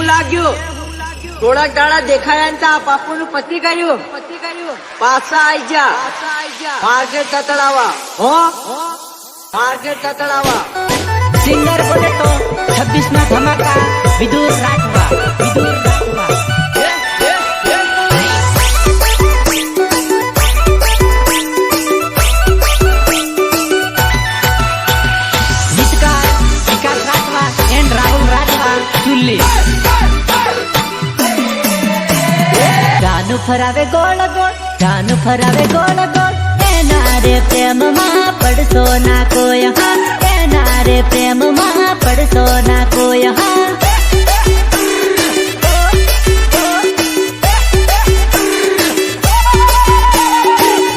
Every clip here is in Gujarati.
લાગ્યું? થોડાક દાડા દેખાયા તા બાપુનું પતિ કર્યું. પાછા આઈ જા. માર્કેટ તતડાવા. માર્કેટ તતડાવા. સિંગર બોલે તો 26 ના ધમાકા વિદુર રાખવા. ગીતકાર વિકાસ રાખવા એન્ડ રાહુલ રાખવા ચુલ્લી. જાનું ફરાવે ગોળ ગોળ, જાનું ફરાવે ગોળ ગોળ, એના રે પ્રેમમાં પડશો ના કોઈ હા, એના રે પ્રેમમાં પડશો ના કોઈ હા.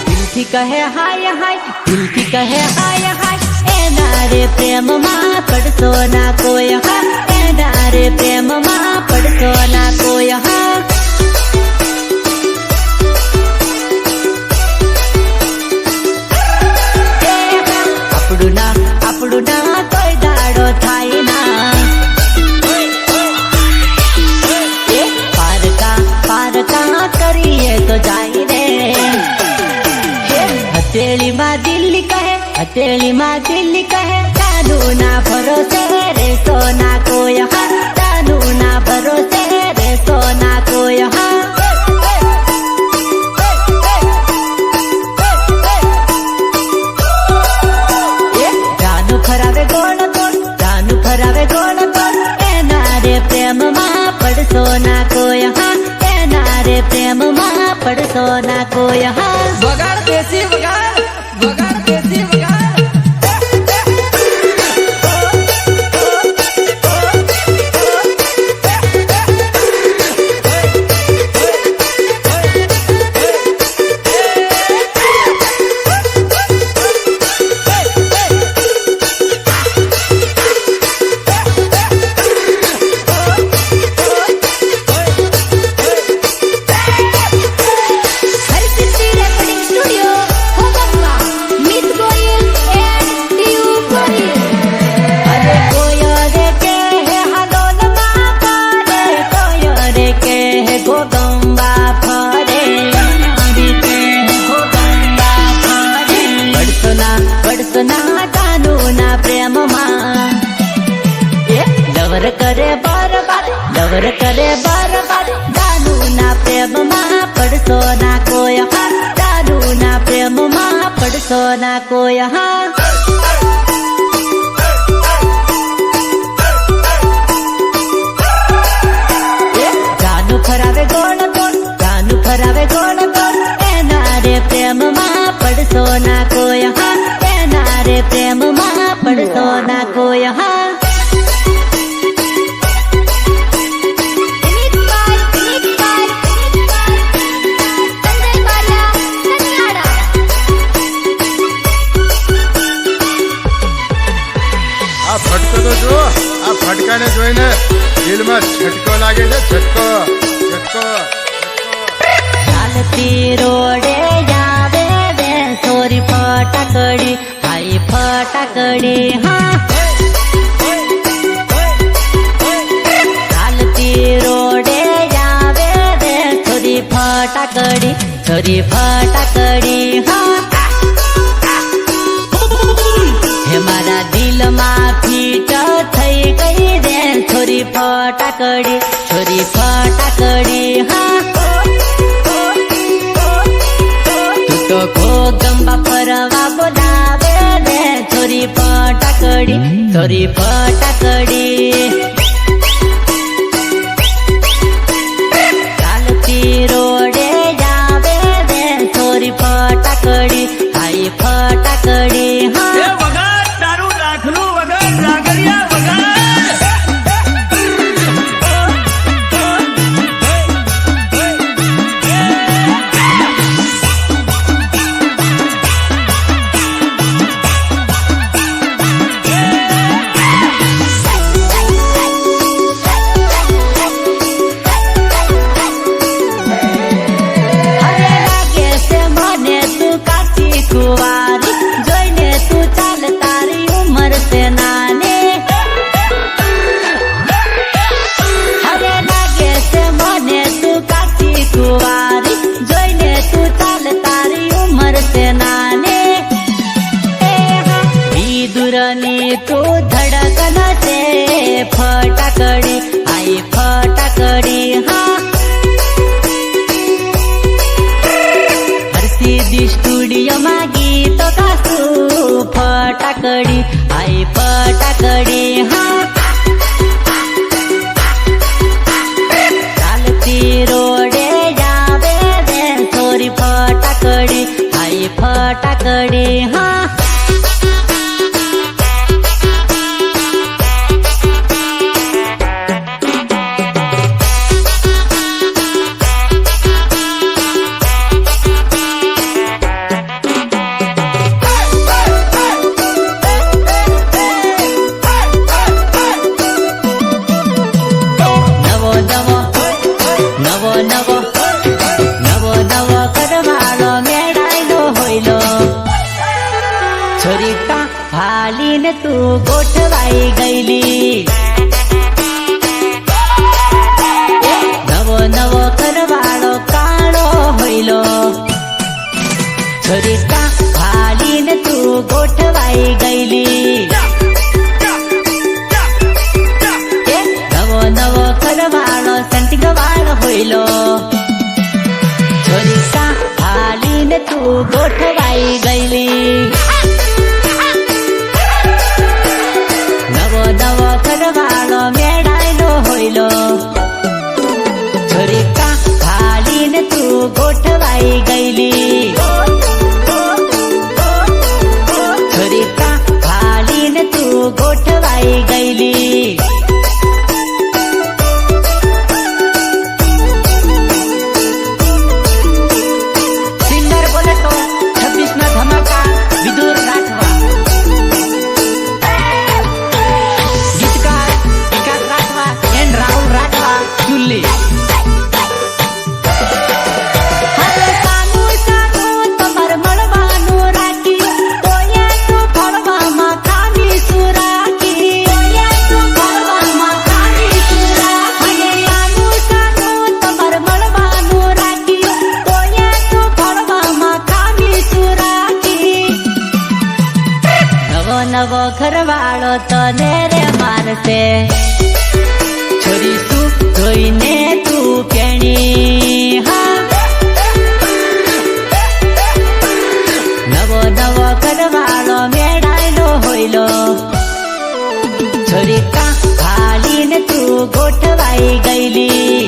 દિલથી કહે હાય હાય, દિલથી કહે હાય હાય, એના રે પ્રેમમાં પડશો ના કોઈ હા, એના રે પ્રેમમાં પડશો ના કોઈ હા. આપણું ના કોઈ દાડો થાય ના, પારકા કરીએ તો જાય રે. હથેળીમાં દિલ્હી કહે, હથેળીમાં દિલ્હી કહે, જાનું ના ભરોસે રે સોના કોઈ હા, જાનું ના ભરોસે રે સોના કોઈ હા. ફરાવે ગોળ ગોળ, જાનું ફરાવે ગોળ ગોળ, એના રે પ્રેમમાં પડશો ના કોઈ હા, એના રે પ્રેમમાં પડશો ના કોઈ હા. વગાડ દેશી વગાડ, વગાડ દેશી વગાડ. લવર કરે બરબાદ, લવર કરે બરબાદ, જાનું ના પ્રેમમાં પડશો ના કોઈ હા, જાનું ના પ્રેમમાં પડશો ના કોઈ હા. જાનું ફરાવે ગોળ ગોળ, જાનું ફરાવે ગોળ ગોળ, એના રે પ્રેમમાં પડશો ના કોઈ હા, એના રે પ્રેમમાં પડશો ના કોઈ હા. આ ફટકો તો જો, આ ફટકાને જોઈને દિલમાં છટકો લાગે છે. છટકો છટકો. ચાલતી રોડે જાવે રે સોરી ફટાકડી, હાઈ ફટાકડી હા. ચાલતી રોડે જાવે રે સોરી ફટાકડી, સોરી ફટાકડી હા. હે મારા દિલમાં ફીટ થઈ ગઈ રે છોરી ફટાકડી, છોરી ફટાકડી હા. તું તો ગોગંબા ફરવા બોલાવે રે છોરી ફટાકડી, છોરી ફટાકડી. ચાલતી રોડે જાવે રે છોરી ફટાકડી, હાઈ ફટાકડી હા. मारी तू धडकन से फटाकडी आई फटाकडी हा हरसिद्धी स्टुडिओ मा गीत गासू फटाकडी आई फटाकडी हा चालती रोडे जावे रे सोरी फटाकडी आई फटाकडी हा छोरीका हालीन तू गोठवाई गईली नवो नवो करवाळो काळो होईलो छोरीका हालीन तू गोठवाई गईली नवो नवो करवाळो संटिगवाळ होईलो छोरीका हालीन तू गोठवाई गईली नवो नवो करवाळो मेळायलो होईलो छोरीका हालीन तू गोठवाई गईली छोरीका हालीन तू गोठवाई गईली सिंगर बोलतो 26 ना धमाका विदुर राठवा राहुल राठवा चुल्ली नवो घरवाळो तने रे मारसे छोरी तू જોઈને તું કેણી હા નવો નવો ઘરવાળો મેળાયલો હોઈલો છોરીકા હાલીને તું ગોઠવાઈ ગઈલી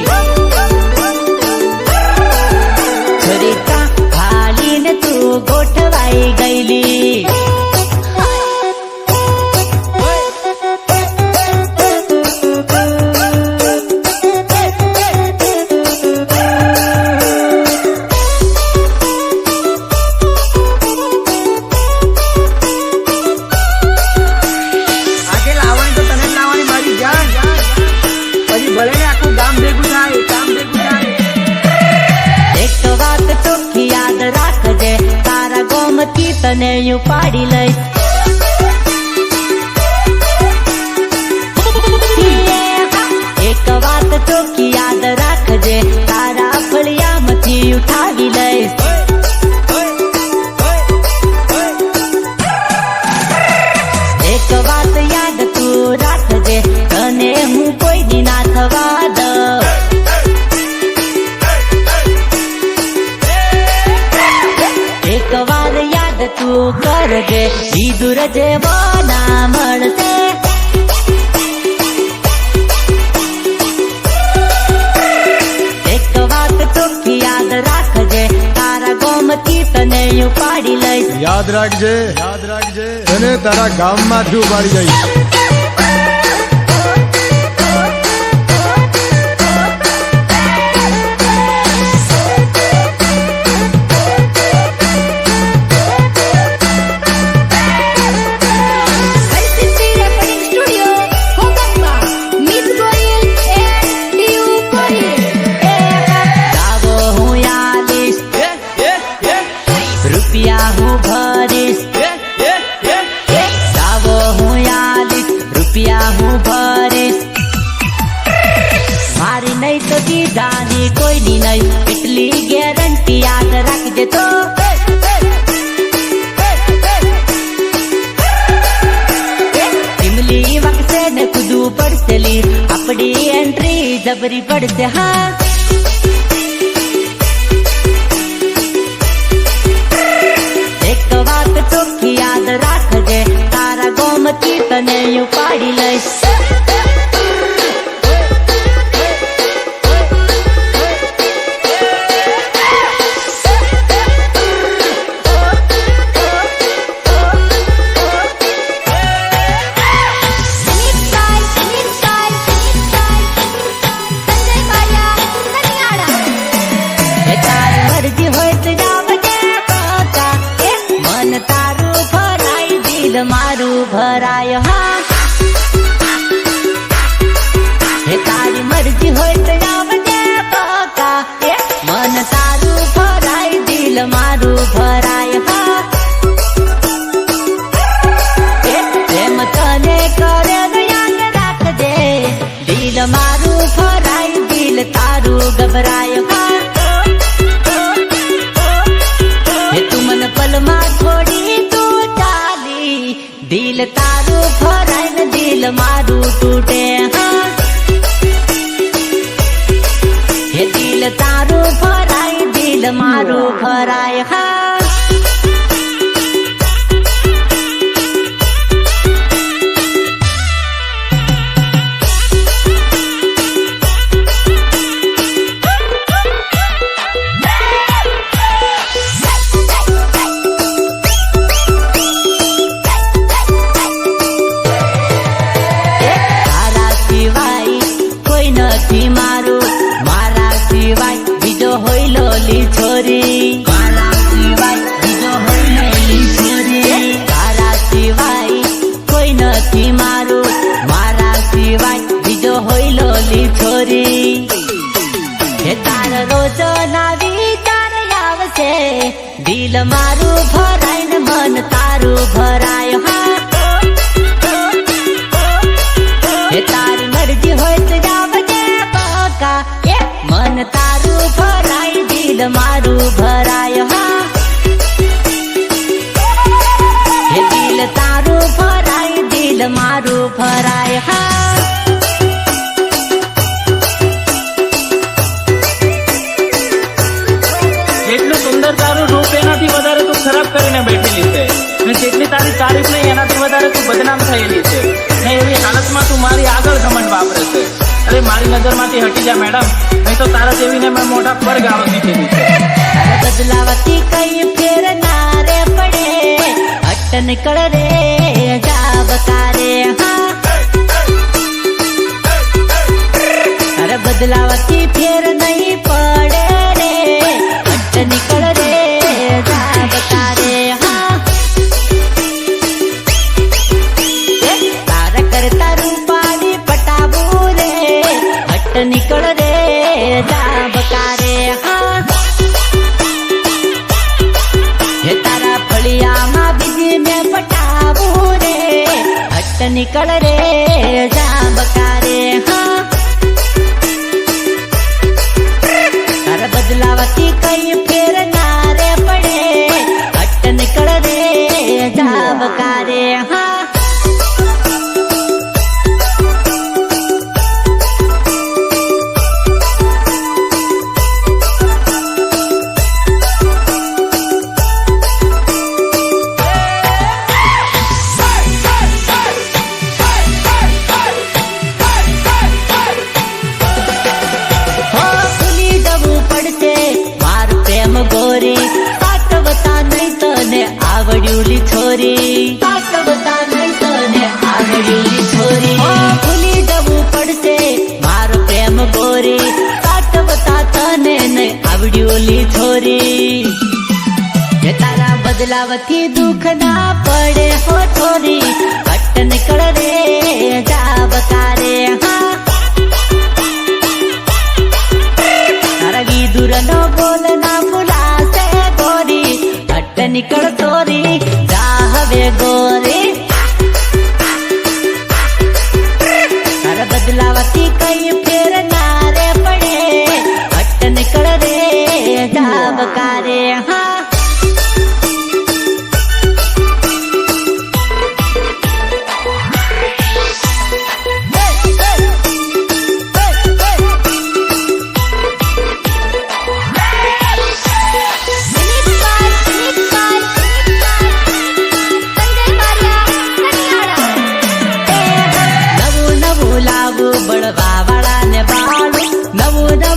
છોરીકા હાલીને તું ગોઠવાઈ ગઈલી તને યુ પાડી લઈ એક વાત ચોખ્ખી યાદ રાખજે તારા ફળિયામાંથી ઉઠાવી લઈશ એક વાત યાદ તું રાખજે તને હું કોઈ દી ના થવા દઉં એક વાર યાદ તું કરજે વિદુર જેવો ના મળશે એક વાત ચોખ્ખી યાદ રાખજે તારા ગોમથી તને ઉપાડી લઈશ યાદ રાખજે તને તારા ગામમાંથી ઉપાડી જઈશ રૂપિયા હું ભરીશ સાવો હું આલીશ રૂપિયા હું ભરીશ મારી નહીં તો કીધાની કોઈની નહીં એટલી ગેરંટી યાદ રાખજે તો ડગલી વાગશે ને કૂદવું પડશે લી આપડી એન્ટ્રી જબરી પડશે હા એક વાત ચોખ્ખી યાદ રાખજે તારા ગોમતી તને ઉપાડી લઈશ મારું ભરાય હા હે તારી મરજી હોય તો આવજે કાકા મન તારું ભરાય દિલ મારું ભરાય હા પ્રેમ તને કરે યાદ રાખજે દિલ મારું ભરાય દિલ તારું ગભરાય હા હે તું મને પલમાં છોડી દિલ તારું ભરાય ને દિલ મારું તૂટે હા હે દિલ તારું ભરાય દિલ મારું ભરાય હા મારા સિવાય બીજો હોય લોલી છોરી મારા સિવાય બીજો હોય લોલી છોરી તારા સિવાય કોઈ નથી મારું મારા સિવાય બીજો હોય લોલી છોરી હે તારા રોજ ના વિચાર આવશે દિલ મારું ભરાય ને મન તારું ભરાય હા હે તારી મરજી હોય તો મન તારું ભરાય દિલ મારું ભરાય હા હે દિલ તારું ભરાય દિલ મારું ભરાય હા જેટલું સુંદર તારું રૂપ એનાથી વધારે તું ખરાબ કરીને બેઠેલી છે ને જેટલી તારી તારીફ નહીં એનાથી વધારે તું બદનામ થયેલી છે ને એવી હાલતમાં તું મારી આગળ ઘમંડ વાપરે છે અરે મારી નજરમાંથી હટી જા મેડમ નહીં તો તારા જેવીને મેં મોઢા પર ગાળો દીધેલી છે બદલાવતી કઈ ફેર ના રે પડે હટ નીકળ રે જાબકારે હા અરે બદલાવતી ફેર નહીં પડે રે હટ નીકળ રે જાબકારે હા તારા કરતા રૂપાળી પટાવું રે હટ નીકળ રે જાબકારે હા હે તારા ફળિયામાં બીજી મેં પટાવું રે હટ નીકળ રે જાબકારે હા તારા બદલાવતી કઈ ફેર ના રે પડે હટ નીકળ રે જાબકારે હા ગોરી સાટવતા નહીં તને આવડ્યુલી છોરી સાટવતા નહીં તને આવડ્યુલી છોરી ભૂલી જવું પડશે મારો પ્રેમ ગોરી સાટવતા તને નહીં આવડ્યુલી છોરી જે તારા બદલાવથી દુઃખ ના પડે હો છોરી હટ નીકળ રે જાબકારે હા તારા વિદુર નો બોલ ના ભૂલાશે ગોરી હટ નીકળ ચોરી જા હવે ગોરી તારા બદલાવતી કઈ ફેર ના રે પડે હટ નીકળ રે જાબકારે હા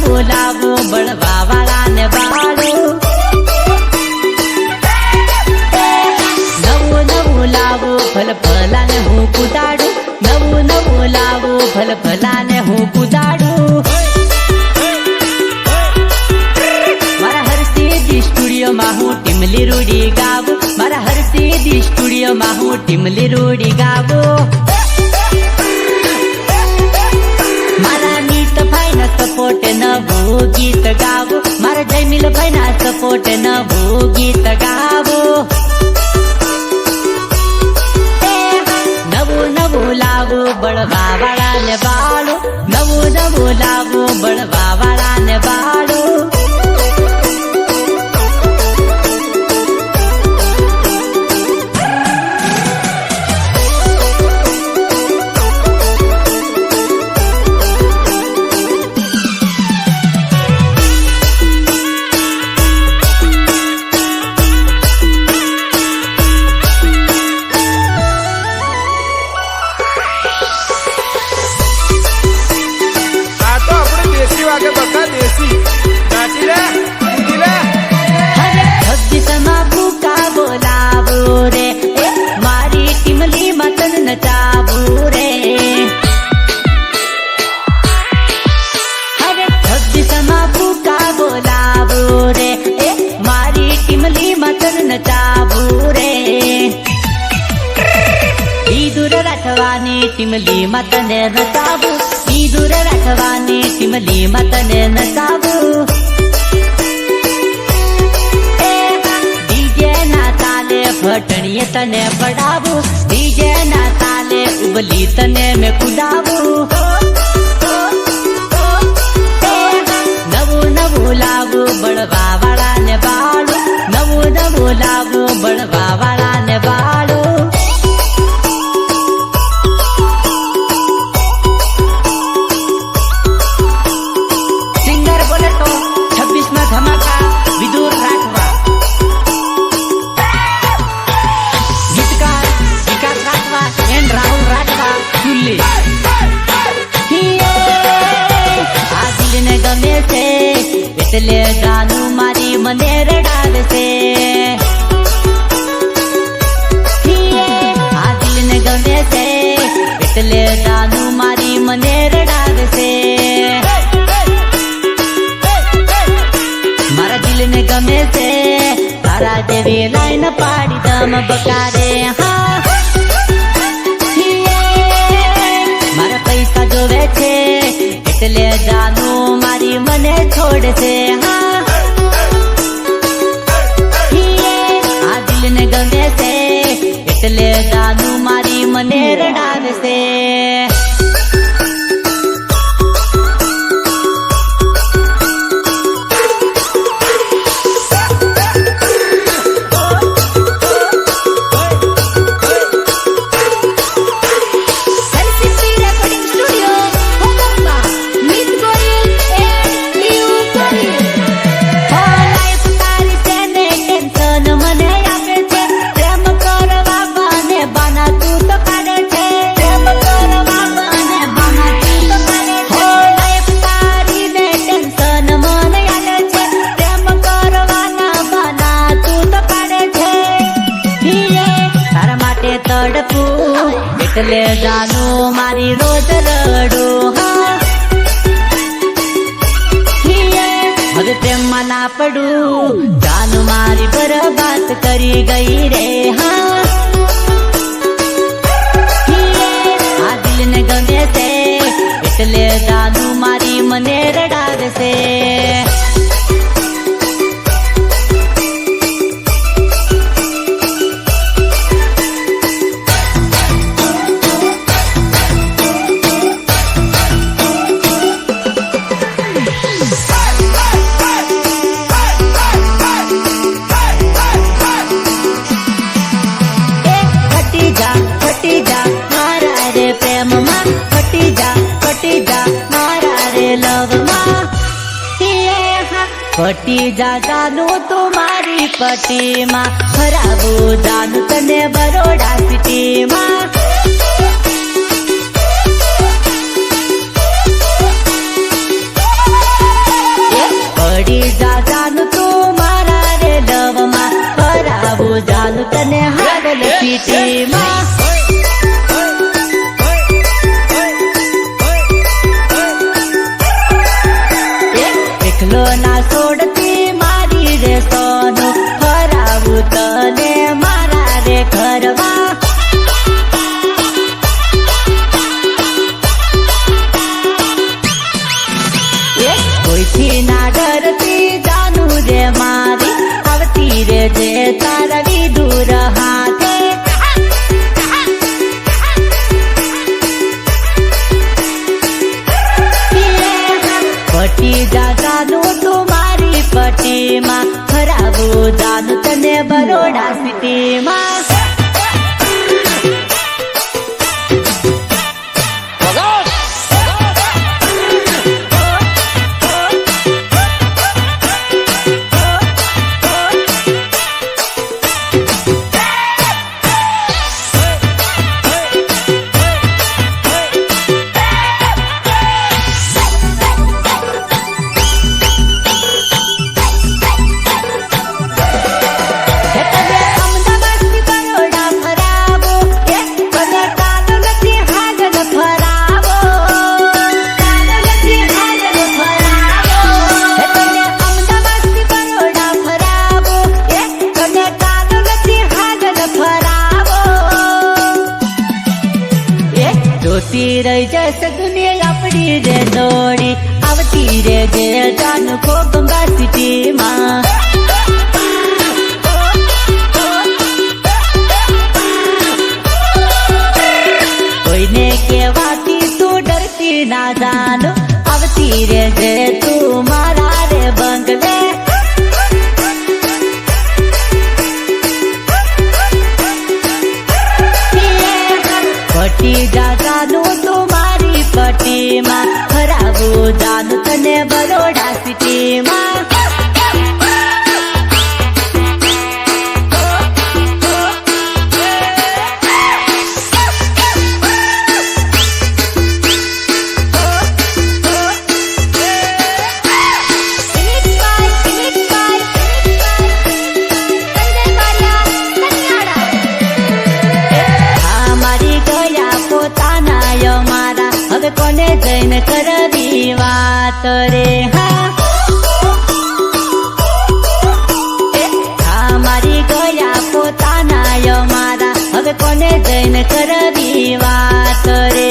નવું લાવું બળવા વાળા ને બાળું નવું નવું લાવું ફલ ફલા ને હું કુદાડું નવું નવું લાવું ફલ ફલા ને હું કુદાડું મારા હરસિદ્ધિ સ્ટુડિયોમાં હું ટીમલી રૂડી ગાવું મારા હરસિદ્ધિ સ્ટુડિયોમાં હું ટીમલી રૂડી ગાવું મારા નીતભાઈ ના સપોર્ટ નવું ગીત ગાવું મારા જયમીલભાઈ ના સપોર્ટ નવું ગીત ગાવું નવું નવું લાવું બળવા વાળા ને બાળું નવું નવું લાવું બળવા વાળા ને બાળું ટીમલી માં તને નચાવું ઈ દૂર રાખવાની ટીમલી માં તને નચાવું ડીજે ના તાલે ફટણીએ તને પડાવું ડીજે ના તાલે ઉબલી તને મેં કુદાવું નવું નવું લાવું બળવા વાળા ને બાળું નવું નવું લાવું બળવા વાળા ને બાળું એટલે જાનું મારી મને રડાવશે આ દિલ ને ગમે છે એટલે જાનું મારી મને રડાવશે મારા દિલ ને ગમે છે તારા જેવી લાઈન પાડી દમ બકારે હા મારા પૈસા જોવે છે એટલે જાનું મારી મને છોડશે હા આ દિલ ને ગમે છે એટલે જાનું મારી મને રડાવશે એટલે જાનું મારી રોજ રડું હવે પ્રેમમાં ના પડું જાનું મારી બરબાદ કરી ગઈ રે હા આ દિલ ને ગમે છે એટલે જાનું મારી મને રડાવશે પટી જા જાનું તું મારી પટીમાં ફરાવું જાનું તને બરોડા સિટીમાં જોતી રહી જશે દુનિયા આપડી રે દોડી આવતી રે જે જાનું ખો ગંગા સિટીમાં કોઈને કેવાથી તું ડરતી ના જાનો આવતી રે જે તું મારા રે બંગલે પટી જાનું તું મારી પટીમાં ખરાબું જાનું તને બરોડા સિટીમાં હવે કોને જઈને કરવી વાત રે હા મારી ગયા પોતાના યો મારા હવે કોને જઈને કરવી વાત રે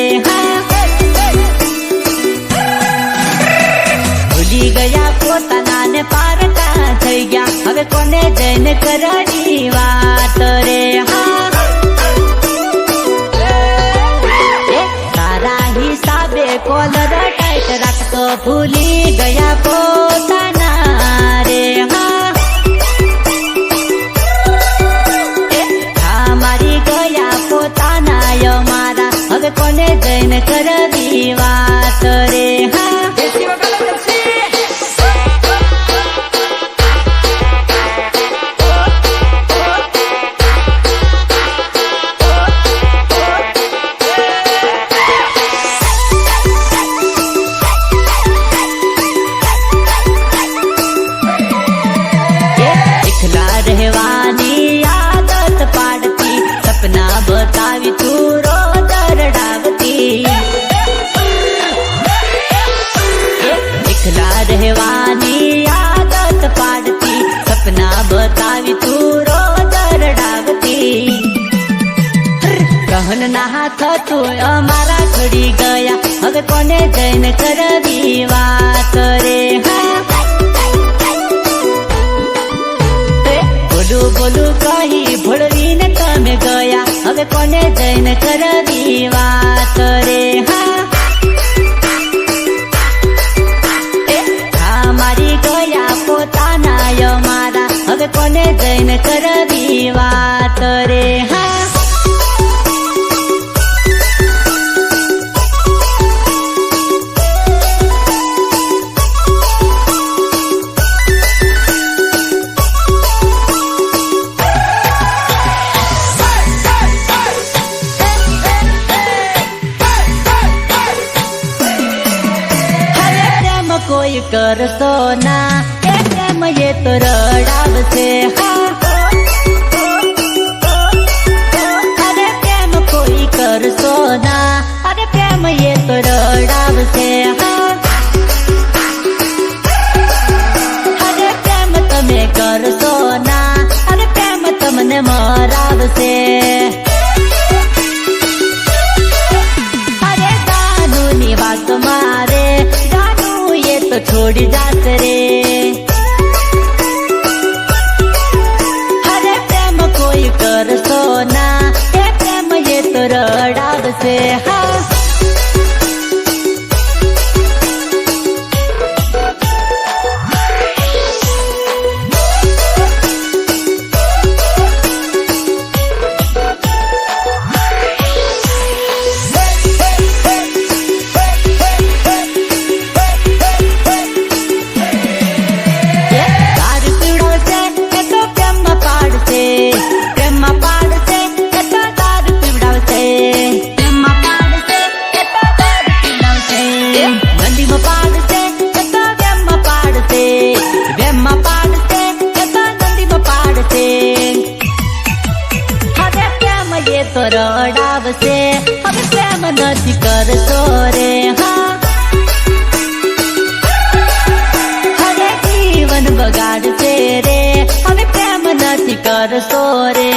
ભૂલી ગયા પોતાના ને પારકા થઈ ગયા હવે કોને જઈને કરવી વાત રે કોલર ટાઈટ રાખતો ભૂલી ગયા પોતાના રે હા મારી ગયા પોતાના યો મારા હવે કોને જઈને કરવી વાત રે રહેવાની આદત પાડતી સપના બતાવી તું રોજ રડાવતી એકલા રહેવાની આદત પાડતી સપના બતાવી તું રોજ રડાવતી કહન ના હાથ તું અમારા છોડી ગયા હવે કોને જઈને કરવી વાત રે બોલું કહી ભોળવીને તમે ગયા હવે કોને જઈને કરવી વાત રે હા મારી ગયા પોતાના યો મારા હવે કોને જઈને કરવી વાત રે કોઈ કરશો ના એ પ્રેમ એ તો રડાવશે અરે પ્રેમ કોઈ કરશો ના અરે પ્રેમ એ તો રડાવશે અરે પ્રેમ તમે કરશો ના અરે પ્રેમ તમને મરાવશે અરે દાનુની વાત મારે તો છોડી જાત રે હરે પ્રેમ કોઈ કરશો ના એ પ્રેમ એ તો રડાવશે તો રડાવશે હવે પ્રેમ નથી કરતો રે હવે જીવન બગાડશે રે હવે પ્રેમ નથી કરતો રે